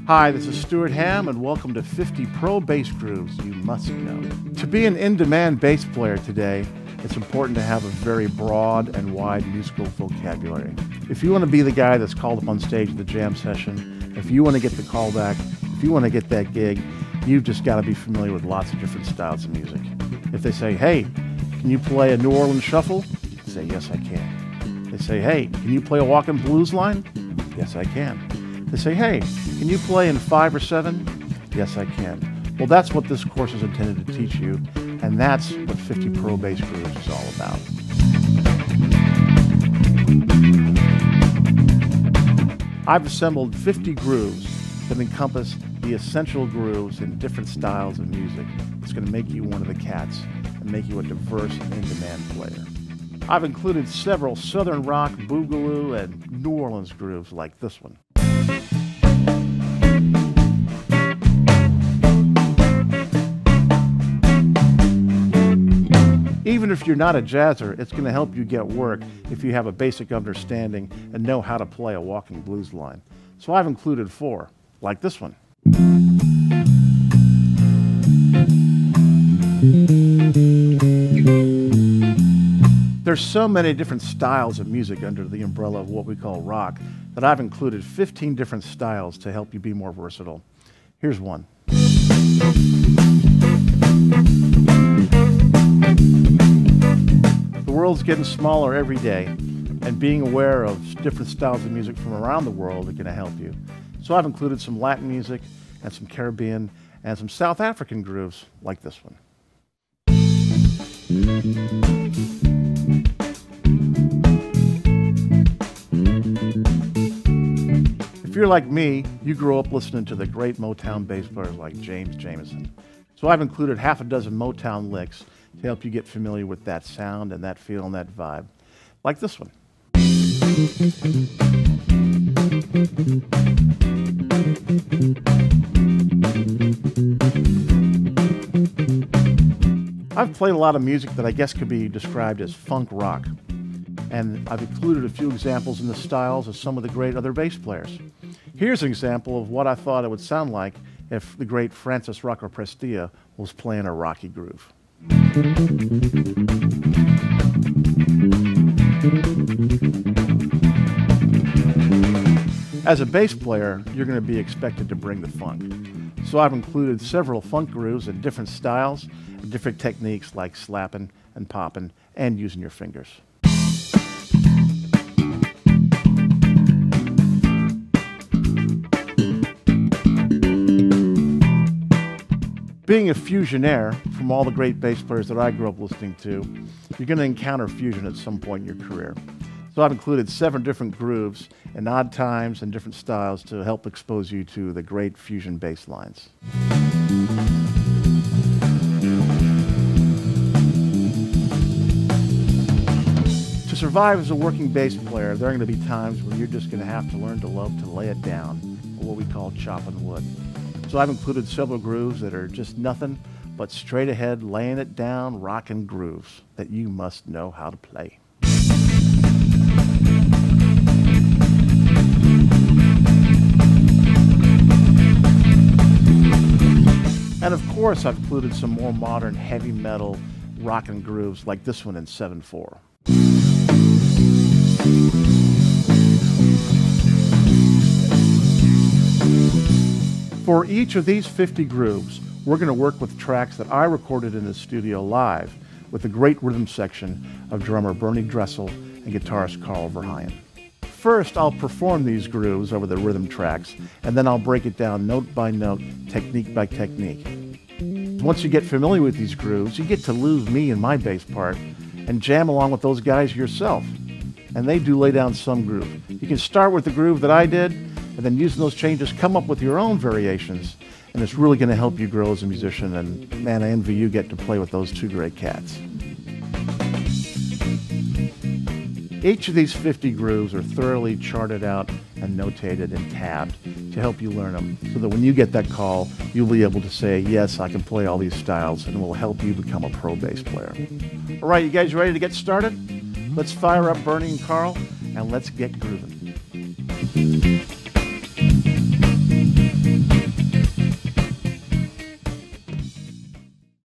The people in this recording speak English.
Hi, this is Stu Hamm, and welcome to 50 Pro Bass Grooves You Must Know. To be an in-demand bass player today, it's important to have a very broad and wide musical vocabulary. If you want to be the guy that's called up on stage at the jam session, if you want to get the callback, if you want to get that gig, you've just got to be familiar with lots of different styles of music. If they say, hey, can you play a New Orleans shuffle? You say, yes, I can. They say, hey, can you play a walking blues line? Yes, I can. They say, hey, can you play in 5 or 7? Yes, I can. Well, that's what this course is intended to teach you, and that's what 50 Pro Bass Grooves is all about. I've assembled 50 grooves that encompass the essential grooves in different styles of music. It's going to make you one of the cats and make you a diverse and in-demand player. I've included several Southern rock, boogaloo, and New Orleans grooves like this one. Even if you're not a jazzer, it's going to help you get work if you have a basic understanding and know how to play a walking blues line. So I've included 4, like this one. There's so many different styles of music under the umbrella of what we call rock that I've included 15 different styles to help you be more versatile. Here's one. The world's getting smaller every day, and being aware of different styles of music from around the world are going to help you. So I've included some Latin music and some Caribbean and some South African grooves like this one. If you're like me, you grew up listening to the great Motown bass players like James Jamerson. So I've included half a dozen Motown licks to help you get familiar with that sound and that feel and that vibe, like this one. I've played a lot of music that I guess could be described as funk rock, and I've included a few examples in the styles of some of the great other bass players. Here's an example of what I thought it would sound like if the great Francis Rocco Prestia was playing a rocky groove. As a bass player, you're going to be expected to bring the funk. So I've included several funk grooves in different styles, and different techniques like slapping and popping and using your fingers. Being a fusionaire, from all the great bass players that I grew up listening to, you're going to encounter fusion at some point in your career. So I've included 7 different grooves in odd times and different styles to help expose you to the great fusion bass lines. To survive as a working bass player, there are going to be times when you're just going to have to learn to love to lay it down, or what we call chopping wood. So I've included several grooves that are just nothing but straight ahead, laying it down, rocking grooves that you must know how to play. And of course, I've included some more modern heavy metal rockin' grooves like this one in 7/4. For each of these 50 grooves, we're going to work with tracks that I recorded in the studio live with the great rhythm section of drummer Bernie Dressel and guitarist Carl Verheyen. First, I'll perform these grooves over the rhythm tracks, and then I'll break it down note by note, technique by technique. Once you get familiar with these grooves, you get to lose me and my bass part and jam along with those guys yourself. And they do lay down some groove. You can start with the groove that I did, and then using those changes, come up with your own variations, and it's really going to help you grow as a musician, and man, I envy you get to play with those 2 great cats. Each of these 50 grooves are thoroughly charted out and notated and tabbed to help you learn them, so that when you get that call, you'll be able to say, yes, I can play all these styles, and it will help you become a pro bass player. All right, you guys ready to get started? Let's fire up Bernie and Carl, and let's get grooving.